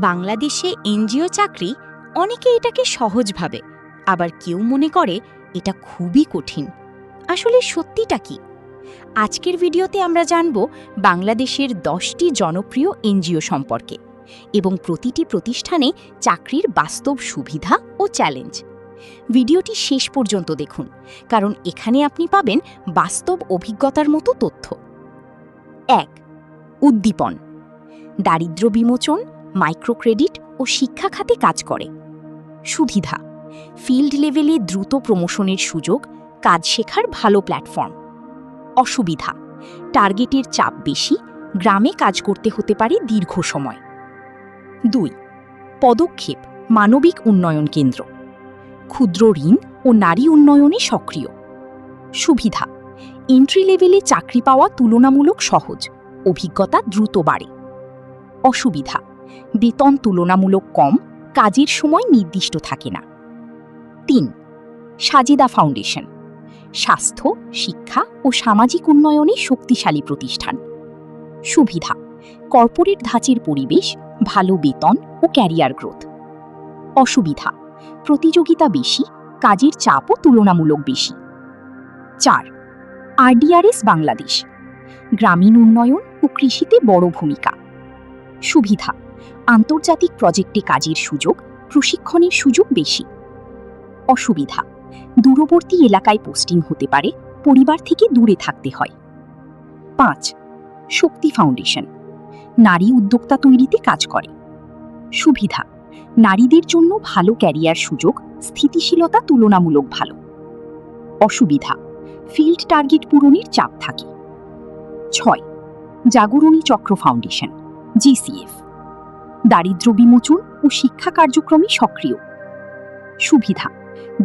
বাংলাদেশে এনজিও চাকরি অনেকে এটাকে সহজ ভাবে, আবার কেউ মনে করে এটা খুবই কঠিন। আসলে সত্যিটা কি? আজকের ভিডিওতে আমরা জানব বাংলাদেশের 10টি জনপ্রিয় এনজিও সম্পর্কে এবং প্রতিটি প্রতিষ্ঠানে চাকরির বাস্তব সুবিধা ও চ্যালেঞ্জ। ভিডিওটি শেষ পর্যন্ত দেখুন, কারণ এখানে আপনি পাবেন বাস্তব অভিজ্ঞতার মতো তথ্য। 1. উদ্দীপন। দারিদ্র্য বিমোচন, মাইক্রোক্রেডিট ও শিক্ষা খাতে কাজ করে। সুবিধা: ফিল্ড লেভেলে দ্রুত প্রমোশনের সুযোগ, কাজ শেখার ভালো প্ল্যাটফর্ম। অসুবিধা: টার্গেটের চাপ বেশি, গ্রামে কাজ করতে হতে পারে দীর্ঘ সময়। 2. পদক্ষেপ: মানবিক উন্নয়ন কেন্দ্র। ক্ষুদ্র ঋণ ও নারী উন্নয়নে সক্রিয়। সুবিধা: এন্ট্রি লেভেলে চাকরি পাওয়া তুলনামূলক সহজ, অভিজ্ঞতা দ্রুত বাড়ে। অসুবিধা: বেতন তুলনামূলক কম, কাজের সময় নির্দিষ্ট থাকে না। 3. সাজেদা ফাউন্ডেশন। স্বাস্থ্য, শিক্ষা ও সামাজিক উন্নয়নে শক্তিশালী প্রতিষ্ঠান। সুবিধা: কর্পোরেট ধাঁচের পরিবেশ, ভালো বেতন ও ক্যারিয়ার গ্রোথ। অসুবিধা: প্রতিযোগিতা বেশি, কাজের চাপও তুলনামূলক বেশি। 4. আরডিআরএস বাংলাদেশ। গ্রামীণ উন্নয়ন ও কৃষিতে বড় ভূমিকা। সুবিধা: আন্তর্জাতিক প্রজেক্টে কাজের সুযোগ, প্রশিক্ষণের সুযোগ বেশি। অসুবিধা: দূরবর্তী এলাকায় পোস্টিং হতে পারে, পরিবার থেকে দূরে থাকতে হয়। 5. শক্তি ফাউন্ডেশন। নারী উদ্যোক্তা তৈরিতে কাজ করে। সুবিধা: নারীদের জন্য ভালো ক্যারিয়ার সুযোগ, স্থিতিশীলতা তুলনামূলক ভালো। অসুবিধা: ফিল্ড টার্গেট পূরণের চাপ থাকে। 6. জাগরণী চক্র ফাউন্ডেশন, জিসিএফ। দারিদ্র্য বিমোচন ও শিক্ষা কার্যক্রমে সক্রিয়। সুবিধা: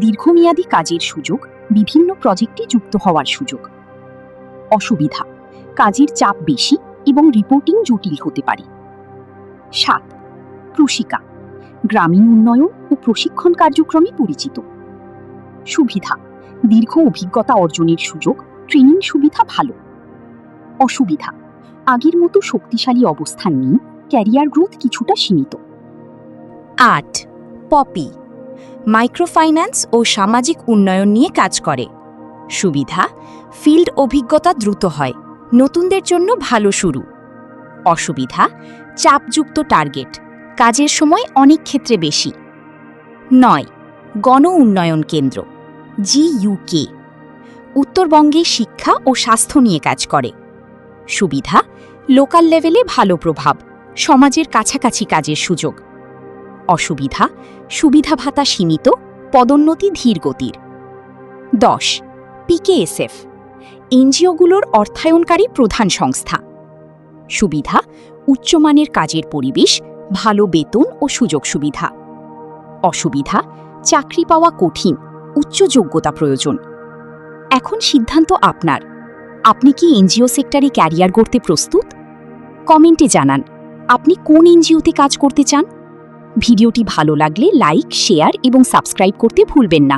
দীর্ঘমেয়াদী কাজের সুযোগ, বিভিন্ন প্রজেক্টে যুক্ত হওয়ার সুযোগ। অসুবিধা: কাজের চাপ বেশি এবং রিপোর্টিং জটিল হতে পারে। 7. প্রশিকা। গ্রামীণ উন্নয়ন ও প্রশিক্ষণ কার্যক্রমে পরিচিত। সুবিধা: দীর্ঘ অভিজ্ঞতা অর্জনের সুযোগ, ট্রেনিং সুবিধা ভালো। অসুবিধা: আগের মতো শক্তিশালী অবস্থান নেই, ক্যারিয়ার গ্রোথ কিছুটা সীমিত। 8. পপি। মাইক্রোফাইন্যান্স ও সামাজিক উন্নয়ন নিয়ে কাজ করে। সুবিধা: ফিল্ড অভিজ্ঞতা দ্রুত হয়, নতুনদের জন্য ভালো শুরু। অসুবিধা: চাপযুক্ত টার্গেট, কাজের সময় অনেক ক্ষেত্রে বেশি। 9. গণ উন্নয়ন কেন্দ্র, জিইউকে। উত্তরবঙ্গে শিক্ষা ও স্বাস্থ্য নিয়ে কাজ করে। সুবিধা: লোকাল লেভেলে ভালো প্রভাব, সমাজের কাছাকাছি কাজের সুযোগ। অসুবিধা: সুবিধা ভাতা সীমিত, পদোন্নতি ধীর গতির। 10. পিকেএসএফ। এনজিওগুলোর অর্থায়নকারী প্রধান সংস্থা। সুবিধা: উচ্চমানের কাজের পরিবেশ, ভালো বেতন ও সুযোগ সুবিধা। অসুবিধা: চাকরি পাওয়া কঠিন, উচ্চ যোগ্যতা প্রয়োজন। এখন সিদ্ধান্ত আপনার। আপনি কি এনজিও সেক্টরে ক্যারিয়ার গড়তে প্রস্তুত? কমেন্টে জানান আপনি কোন এনজিওতে কাজ করতে চান। ভিডিওটি ভালো লাগলে লাইক, শেয়ার এবং সাবস্ক্রাইব করতে ভুলবেন না।